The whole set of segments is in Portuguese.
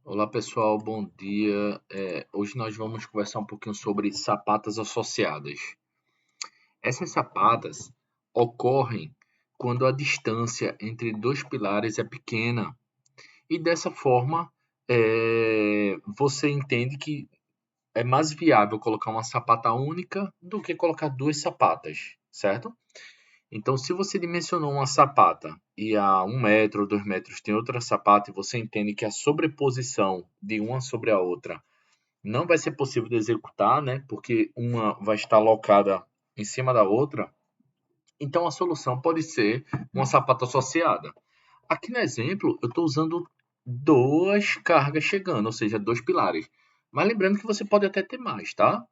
Olá pessoal, bom dia. Hoje nós vamos conversar um pouquinho sobre sapatas associadas. Essas sapatas ocorrem quando a distância entre dois pilares é pequena e dessa forma você entende que é mais viável colocar uma sapata única do que colocar duas sapatas, certo? Então, se você dimensionou uma sapata e a 1 metro ou 2 metros tem outra sapata e você entende que a sobreposição de uma sobre a outra não vai ser possível de executar, né? Porque uma vai estar alocada em cima da outra. Então, a solução pode ser uma sapata associada. Aqui no exemplo, eu estou usando duas cargas chegando, ou seja, dois pilares. Mas lembrando que você pode até ter mais, tá?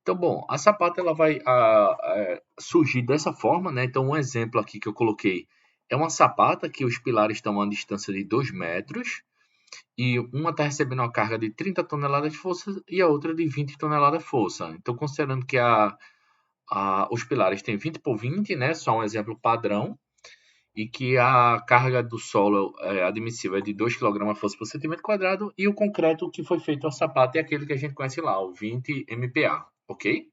Então, bom, a sapata ela vai surgir dessa forma, né? Então, um exemplo aqui que eu coloquei é uma sapata que os pilares estão a uma distância de 2 metros e uma está recebendo uma carga de 30 toneladas de força e a outra de 20 toneladas de força. Então, considerando que os pilares têm 20 por 20, né? Só um exemplo padrão, e que a carga do solo admissível é de 2 kg força por centímetro quadrado, e o concreto que foi feito ao sapato é aquele que a gente conhece lá, o 20 MPa, ok?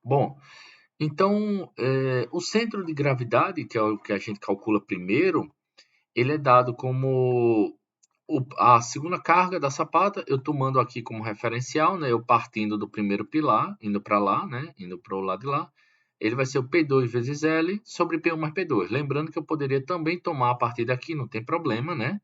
Bom, então, o centro de gravidade, que é o que a gente calcula primeiro, ele é dado como a segunda carga da sapata, eu tomando aqui como referencial, né, eu partindo do primeiro pilar, indo para lá, né, indo para o lado de lá, ele vai ser o P2 vezes L sobre P1 mais P2. Lembrando que eu poderia também tomar a partir daqui, não tem problema, né?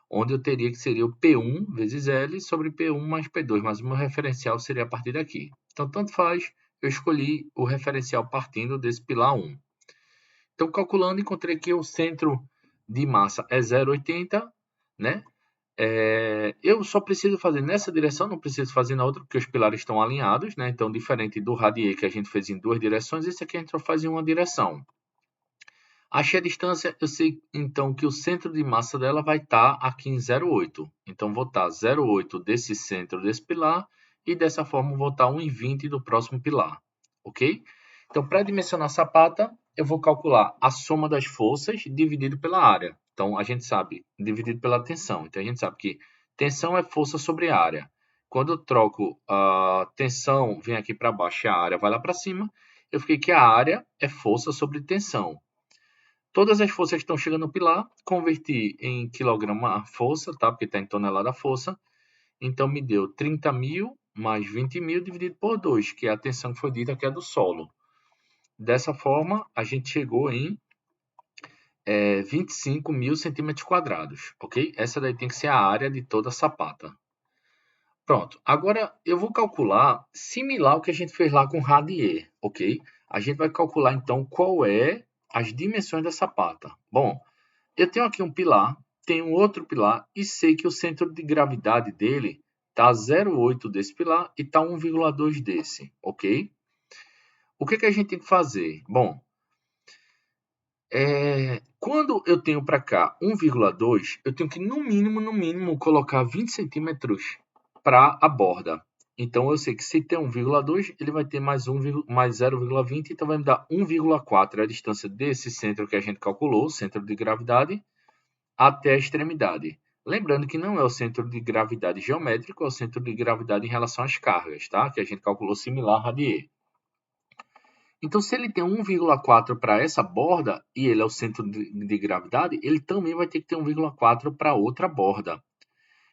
Onde eu teria que seria o P1 vezes L sobre P1 mais P2, mas o meu referencial seria a partir daqui. Então, tanto faz, eu escolhi o referencial partindo desse pilar 1. Então, calculando, encontrei que o centro de massa é 0,80, né? Eu só preciso fazer nessa direção, não preciso fazer na outra, porque os pilares estão alinhados, né? Então, diferente do radier que a gente fez em duas direções, esse aqui a gente só faz em uma direção. Achei a distância, eu sei então que o centro de massa dela vai estar aqui em 0,8. Então, vou estar 0,8 desse centro desse pilar e dessa forma vou estar 1,20 do próximo pilar, ok? Então, para dimensionar a sapata, eu vou calcular a soma das forças dividido pela área. Então, a gente sabe, dividido pela tensão. Então, a gente sabe que tensão é força sobre área. Quando eu troco a tensão, vem aqui para baixo e a área vai lá para cima, eu fiquei que a área é força sobre tensão. Todas as forças que estão chegando no pilar, converti em quilograma a força, tá? Porque está em tonelada a força. Então, me deu 30.000 mais 20.000 dividido por 2, que é a tensão que foi dita que é do solo. Dessa forma, a gente chegou em 25.000 centímetros quadrados, ok? Essa daí tem que ser a área de toda a sapata. Pronto. Agora, eu vou calcular similar ao que a gente fez lá com o radier, ok? A gente vai calcular, então, qual é as dimensões da sapata. Bom, eu tenho aqui um pilar, tenho outro pilar e sei que o centro de gravidade dele está 0,8 desse pilar e está 1,2 desse, ok? O que a gente tem que fazer? Bom, quando eu tenho para cá 1,2, eu tenho que no mínimo, colocar 20 centímetros para a borda. Então eu sei que se tem 1,2, ele vai ter mais 0,20, então vai me dar 1,4 a distância desse centro que a gente calculou, centro de gravidade, até a extremidade. Lembrando que não é o centro de gravidade geométrico, é o centro de gravidade em relação às cargas, tá? Que a gente calculou similar a radier. Então, se ele tem 1,4 para essa borda, e ele é o centro de gravidade, ele também vai ter que ter 1,4 para outra borda.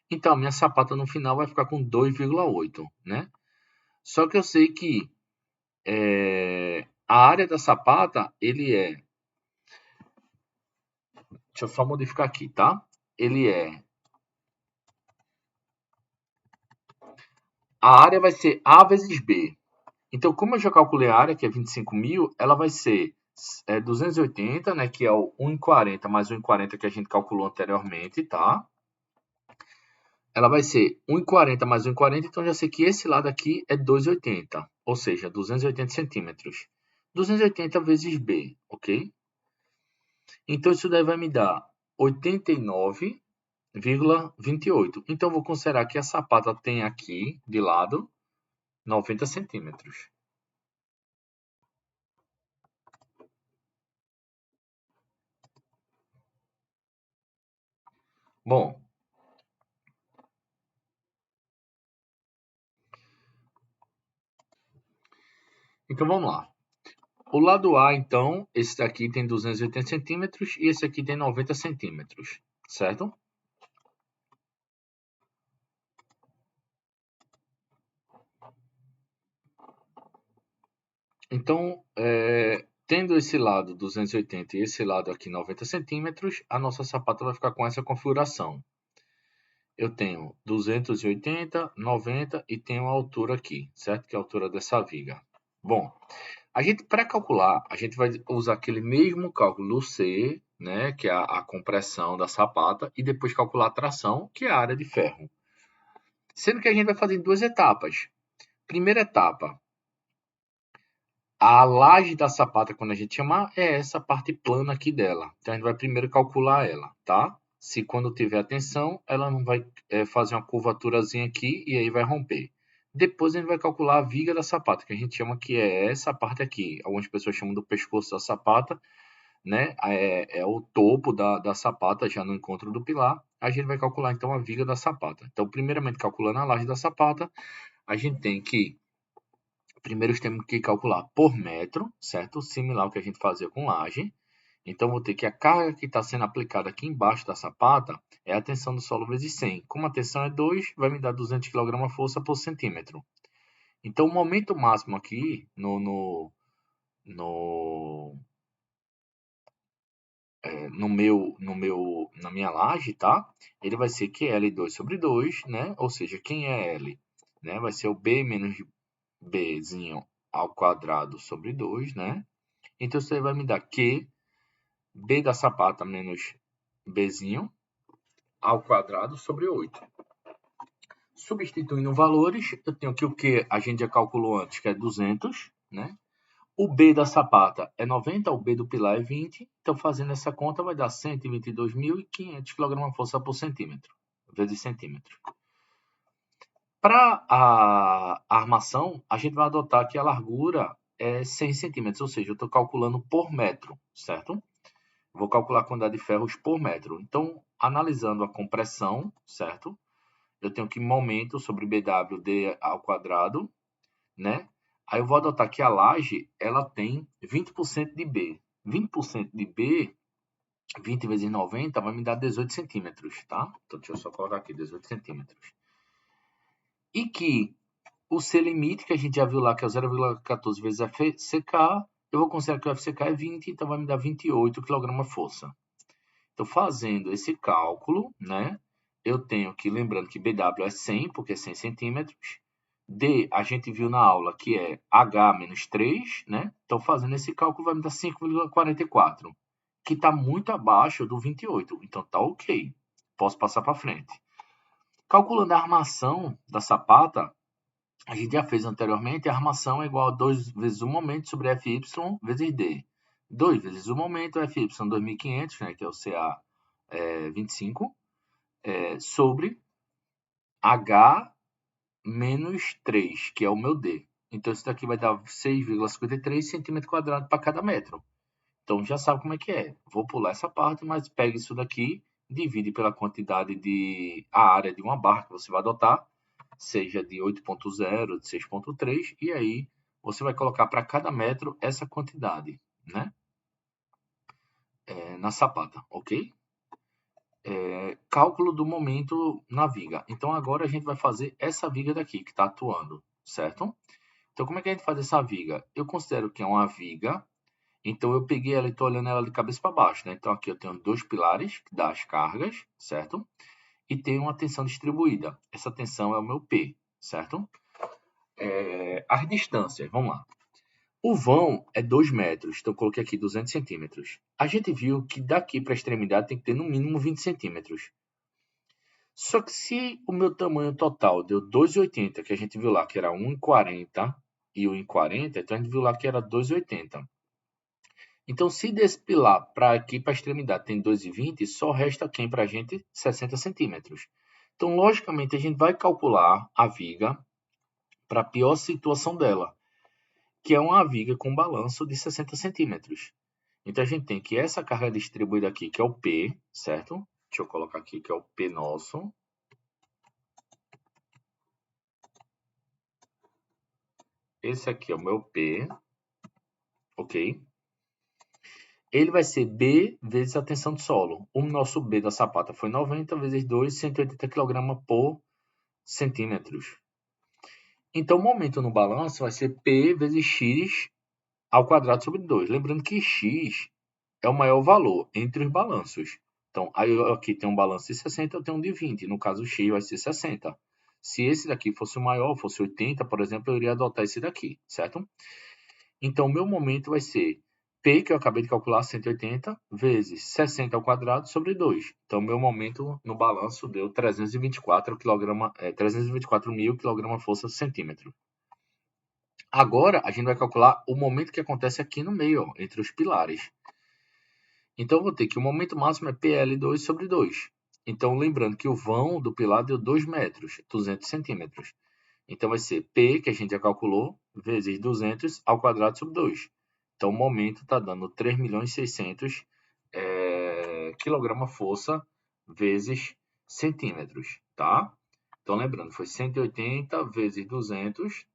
Então, a minha sapata no final vai ficar com 2,8, né? Só que eu sei que a área da sapata, ele é... Deixa eu só modificar aqui, tá? Ele é... A área vai ser A vezes B. Então, como eu já calculei a área, que é 25.000, ela vai ser 280, né, que é o 1,40 mais 1,40 que a gente calculou anteriormente, tá? Ela vai ser 1,40 mais 1,40, então já sei que esse lado aqui é 2,80, ou seja, 280 centímetros. 280 vezes B, ok? Então, isso daí vai me dar 89,28. Então, vou considerar que a sapata tem aqui, de lado, 90 centímetros. Bom, Então vamos lá. O lado A, então, esse daqui tem 280 centímetros e esse aqui tem 90 centímetros, certo? Então, tendo esse lado 280 e esse lado aqui 90 centímetros, a nossa sapata vai ficar com essa configuração. Eu tenho 280, 90 e tenho a altura aqui, certo? Que é a altura dessa viga. Bom, a gente para calcular, a gente vai usar aquele mesmo cálculo C, né, que é a compressão da sapata, e depois calcular a tração, que é a área de ferro. Sendo que a gente vai fazer em duas etapas. Primeira etapa, a laje da sapata, quando a gente chamar, é essa parte plana aqui dela. Então, a gente vai primeiro calcular ela, tá? Se quando tiver a tensão, ela não vai fazer uma curvaturazinha aqui e aí vai romper. Depois a gente vai calcular a viga da sapata, que a gente chama que é essa parte aqui. Algumas pessoas chamam do pescoço da sapata, né? É o topo da sapata, já no encontro do pilar. A gente vai calcular então a viga da sapata. Então, primeiramente, calculando a laje da sapata, a gente tem que primeiro temos que calcular por metro, certo? Similar ao que a gente fazia com laje. Então, vou ter que a carga que está sendo aplicada aqui embaixo da sapata é a tensão do solo vezes 100. Como a tensão é 2, vai me dar 200 kg força por centímetro. Então, o momento máximo aqui no, na minha laje, tá? Ele vai ser QL2 sobre 2, né? Ou seja, quem é L? Né? Vai ser o B menos Bzinho ao quadrado sobre 2, né? Então, isso aí vai me dar Q, B da sapata menos Bzinho ao quadrado sobre 8. Substituindo valores, eu tenho que o Q a gente já calculou antes, que é 200, né? O B da sapata é 90, o B do pilar é 20. Então, fazendo essa conta, vai dar 122.500 kg-força por centímetro, vezes centímetro. Para a armação, a gente vai adotar que a largura é 100 centímetros, ou seja, eu estou calculando por metro, certo? Vou calcular a quantidade de ferros por metro. Então, analisando a compressão, certo? Eu tenho que momento sobre BWD ao quadrado, né? Aí eu vou adotar que a laje, ela tem 20% de B. 20% de B, 20 vezes 90, vai me dar 18 centímetros, tá? Então, deixa eu só colocar aqui, 18 centímetros. E que o C limite, que a gente já viu lá, que é o 0,14 vezes FCK, eu vou considerar que o FCK é 20, então vai me dar 28 kg-força. Então, fazendo esse cálculo, né, eu tenho que, lembrando que BW é 100, porque é 100 centímetros. D, a gente viu na aula que é H menos 3, né? Então, fazendo esse cálculo, vai me dar 5,44, que está muito abaixo do 28. Então, tá ok. Posso passar para frente. Calculando a armação da sapata, a gente já fez anteriormente, a armação é igual a 2 vezes o momento sobre Fy vezes D. 2 vezes o momento, Fy 2500, né, que é o CA 25, sobre H menos 3, que é o meu D. Então, isso daqui vai dar 6,53 centímetros quadrados para cada metro. Então, já sabe como é que é. Vou pular essa parte, mas pega isso daqui, divide pela quantidade a área de uma barra que você vai adotar, seja de 8.0, de 6.3, e aí você vai colocar para cada metro essa quantidade, né? Na sapata, ok? Cálculo do momento na viga. Então, agora a gente vai fazer essa viga daqui, que está atuando, certo? Então, como é que a gente faz essa viga? Eu considero que é uma viga, então eu peguei ela e estou olhando ela de cabeça para baixo, né? Então, aqui eu tenho dois pilares, que dá as cargas, certo? E tenho uma tensão distribuída. Essa tensão é o meu P, certo? As distâncias, vamos lá. O vão é 2 metros, então eu coloquei aqui 200 centímetros. A gente viu que daqui para a extremidade tem que ter no mínimo 20 centímetros. Só que se o meu tamanho total deu 2,80, que a gente viu lá que era 1,40 e 1,40, então a gente viu lá que era 2,80. Então, se desse pilar para aqui, para a extremidade, tem 2,20, só resta quem para a gente? 60 centímetros. Então, logicamente, a gente vai calcular a viga para a pior situação dela, que é uma viga com balanço de 60 centímetros. Então, a gente tem que essa carga distribuída aqui, que é o P, certo? Deixa eu colocar aqui, que é o P nosso. esse aqui é o meu P, ok? Ele vai ser B vezes a tensão de solo. O nosso B da sapata foi 90 vezes 2, 180 kg por centímetros. Então, o momento no balanço vai ser P vezes X ao quadrado sobre 2. Lembrando que X é o maior valor entre os balanços. Então, aí eu aqui tem um balanço de 60, eu tenho um de 20. No caso, o X vai ser 60. Se esse daqui fosse o maior, fosse 80, por exemplo, eu iria adotar esse daqui, certo? Então, o meu momento vai ser P, que eu acabei de calcular, 180, vezes 60 ao quadrado sobre 2. Então, meu momento no balanço deu 324 mil kg-força centímetro. Agora, a gente vai calcular o momento que acontece aqui no meio, ó, entre os pilares. Então, eu vou ter que o momento máximo é PL2 sobre 2. Então, lembrando que o vão do pilar deu 2 metros, 200 centímetros. Então, vai ser P, que a gente já calculou, vezes 200 ao quadrado sobre 2. Então, o momento está dando 3.600.000 kg-força vezes centímetros, tá? Então, lembrando, foi 180 vezes 200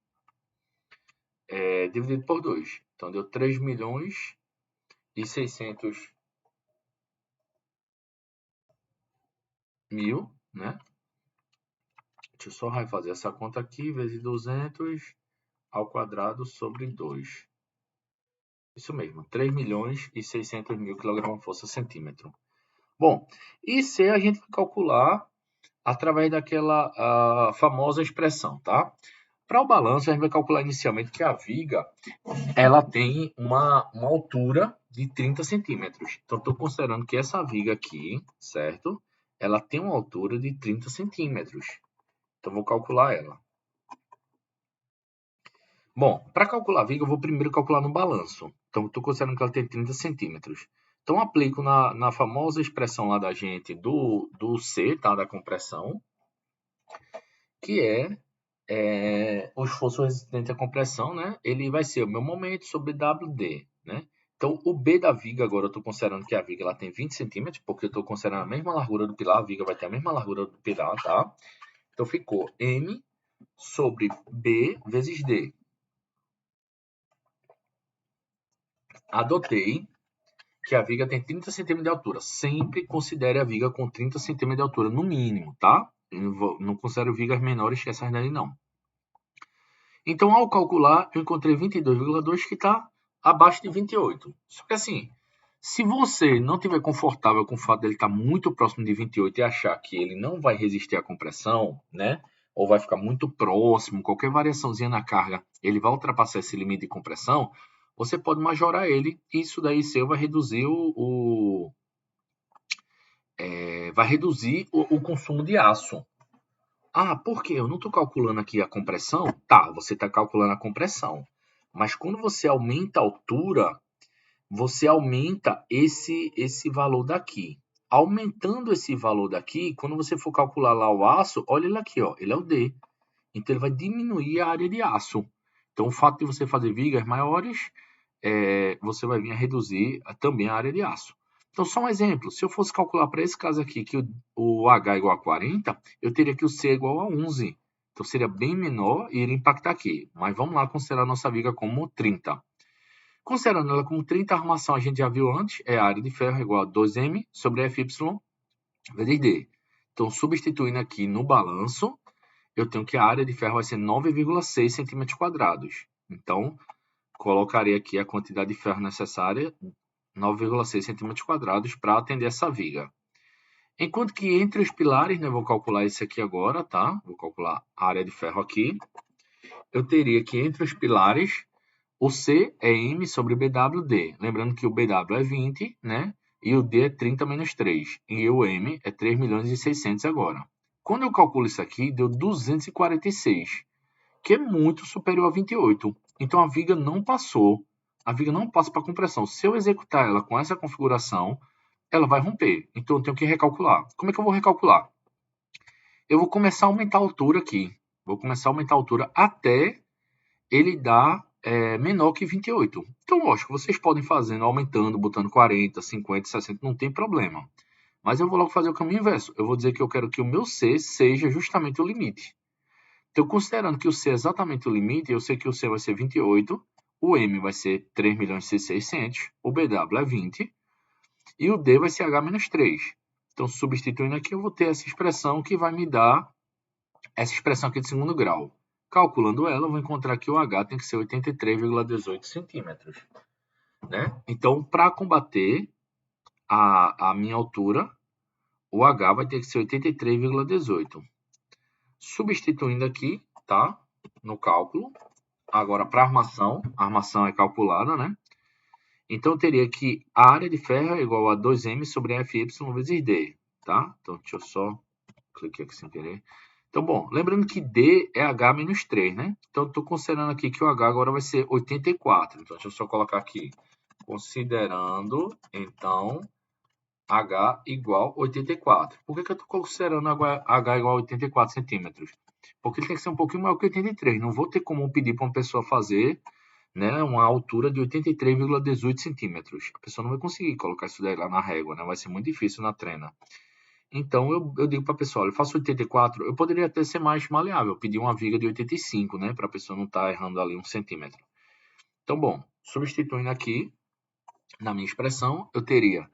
dividido por 2. Então, deu 3.600.000, né? Deixa eu só refazer essa conta aqui, vezes 200 ao quadrado sobre 2. Isso mesmo, 3.600.000 kg-força centímetro. Bom, e C a gente vai calcular através daquela famosa expressão, tá? Para o balanço, a gente vai calcular inicialmente que a viga ela tem uma altura de 30 centímetros. Então, estou considerando que essa viga aqui, certo? Ela tem uma altura de 30 centímetros. Então, vou calcular ela. Bom, para calcular a viga, eu vou primeiro calcular no balanço. Então, estou considerando que ela tem 30 centímetros. Então, aplico na famosa expressão lá da gente do C, tá? Da compressão, que o esforço resistente à compressão, né? Ele vai ser o meu momento sobre WD, né? Então, o B da viga, agora eu estou considerando que a viga ela tem 20 centímetros, porque eu estou considerando a mesma largura do pilar, a viga vai ter a mesma largura do pilar, tá? Então, ficou M sobre B vezes D. Adotei que a viga tem 30 centímetros de altura. Sempre considere a viga com 30 centímetros de altura, no mínimo, tá? Eu não considero vigas menores que essas daí, não. Então, ao calcular, eu encontrei 22,2, que está abaixo de 28. Só que assim, se você não estiver confortável com o fato dele estar muito próximo de 28 e achar que ele não vai resistir à compressão, né? Ou vai ficar muito próximo, qualquer variaçãozinha na carga, ele vai ultrapassar esse limite de compressão, você pode majorar ele, e isso daí seu vai reduzir o consumo de aço. Ah, por quê? Eu não estou calculando aqui a compressão? Tá, você está calculando a compressão. Mas quando você aumenta a altura, você aumenta esse valor daqui. Aumentando esse valor daqui, quando você for calcular lá o aço, olha ele aqui, ó, ele é o D. Então, ele vai diminuir a área de aço. Então, o fato de você fazer vigas maiores, você vai vir a reduzir também a área de aço. Então, só um exemplo. Se eu fosse calcular para esse caso aqui, que o H é igual a 40, eu teria que o C é igual a 11. Então, seria bem menor e iria impactar aqui. Mas vamos lá considerar a nossa viga como 30. Considerando ela como 30, a armação a gente já viu antes, é a área de ferro igual a 2M sobre Fy vezes D. Então, substituindo aqui no balanço, eu tenho que a área de ferro vai ser 9,6 centímetros quadrados. Então, colocarei aqui a quantidade de ferro necessária, 9,6 centímetros quadrados, para atender essa viga. Enquanto que entre os pilares, né, vou calcular esse aqui agora, tá? Vou calcular a área de ferro aqui. Eu teria que entre os pilares, o C é M sobre BWD. Lembrando que o BW é 20, né? E o D é 30 menos 3. E o M é 3.600.000 agora. Quando eu calculo isso aqui, deu 246, que é muito superior a 28. Então, a viga não passou. A viga não passa para compressão. Se eu executar ela com essa configuração, ela vai romper. Então, eu tenho que recalcular. Como é que eu vou recalcular? Eu vou começar a aumentar a altura aqui. Vou começar a aumentar a altura até ele dar menor que 28. Então, lógico, vocês podem fazendo, aumentando, botando 40, 50, 60, não tem problema. Mas eu vou logo fazer o caminho inverso. Eu vou dizer que eu quero que o meu C seja justamente o limite. Então, considerando que o C é exatamente o limite, eu sei que o C vai ser 28, o M vai ser 3.600.000, o BW é 20 e o D vai ser H menos 3. Então, substituindo aqui, eu vou ter essa expressão que vai me dar essa expressão aqui de segundo grau. Calculando ela, eu vou encontrar que o H tem que ser 83,18 centímetros. Né? Então, para combater a minha altura, o H vai ter que ser 83,18. Substituindo aqui, tá? No cálculo. Agora, para a armação é calculada, né? Então, eu teria que a área de ferro é igual a 2M sobre FY vezes D, tá? Então, deixa eu só cliquei aqui sem querer. Então, bom, lembrando que D é H menos 3, né? Então, estou considerando aqui que o H agora vai ser 84. Então, deixa eu só colocar aqui. Considerando, então, H igual a 84. Por que eu estou considerando H igual a 84 centímetros? Porque ele tem que ser um pouquinho maior que 83. Não vou ter como pedir para uma pessoa fazer, né, uma altura de 83,18 centímetros. A pessoa não vai conseguir colocar isso daí lá na régua, né? Vai ser muito difícil na trena. Então, eu digo para a pessoa, olha, eu faço 84, eu poderia até ser mais maleável, pedir uma viga de 85, né, para a pessoa não estar errando ali 1 centímetro. Então, bom, substituindo aqui, na minha expressão, eu teria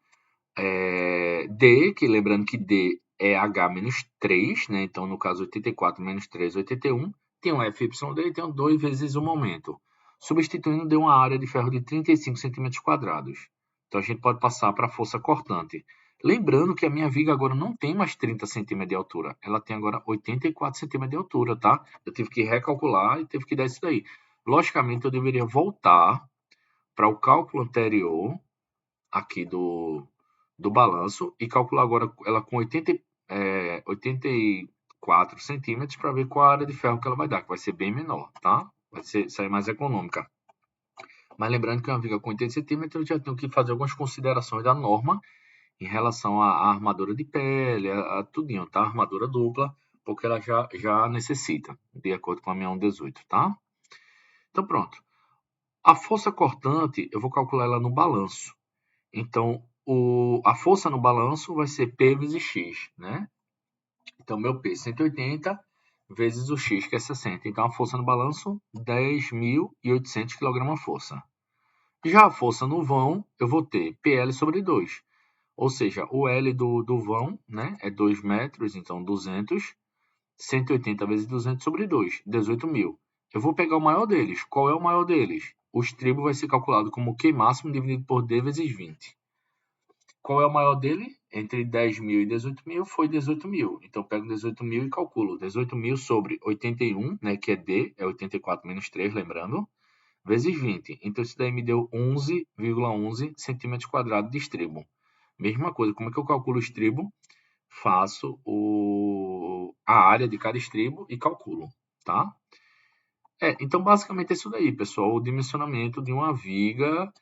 D, que lembrando que D é H menos 3, né, então no caso 84 menos 3, 81, tem um FYD e tem um 2 vezes o momento. Substituindo, deu uma área de ferro de 35 centímetros quadrados. Então, a gente pode passar para a força cortante. Lembrando que a minha viga agora não tem mais 30 centímetros de altura. Ela tem agora 84 centímetros de altura, tá? Eu tive que recalcular e tive que dar isso daí. Logicamente, eu deveria voltar para o cálculo anterior, aqui do balanço, e calcular agora ela com 84 centímetros para ver qual a área de ferro que ela vai dar, que vai ser bem menor, tá? Vai sair mais econômica. Mas lembrando que uma viga com 80 centímetros, eu já tenho que fazer algumas considerações da norma em relação à armadura de pele, a tudinho, tá? Armadura dupla, porque ela já necessita, de acordo com a minha 118, tá? Então, pronto. A força cortante, eu vou calcular ela no balanço. Então, a força no balanço vai ser P vezes X, né? Então, meu P 180 vezes o X, que é 60. Então, a força no balanço, 10.800 kgf. Já a força no vão, eu vou ter PL sobre 2. Ou seja, o L do vão, né, é 2 metros, então 200. 180 vezes 200 sobre 2, 18.000. Eu vou pegar o maior deles. Qual é o maior deles? O estribo vai ser calculado como Q máximo dividido por D vezes 20. Qual é o maior dele? Entre 10.000 e 18.000 foi 18.000. Então, eu pego 18.000 e calculo. 18.000 sobre 81, né, que é D, é 84 menos 3, lembrando, vezes 20. Então, isso daí me deu 11,11 centímetros quadrados de estribo. Mesma coisa, como é que eu calculo o estribo? Faço a área de cada estribo e calculo, tá? Então, basicamente é isso daí, pessoal. O dimensionamento de uma viga,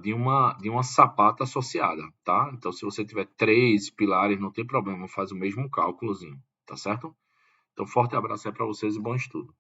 de uma sapata associada, tá? Então, se você tiver 3 pilares, não tem problema, faz o mesmo cálculozinho, tá certo? Então, forte abraço aí para vocês e bom estudo.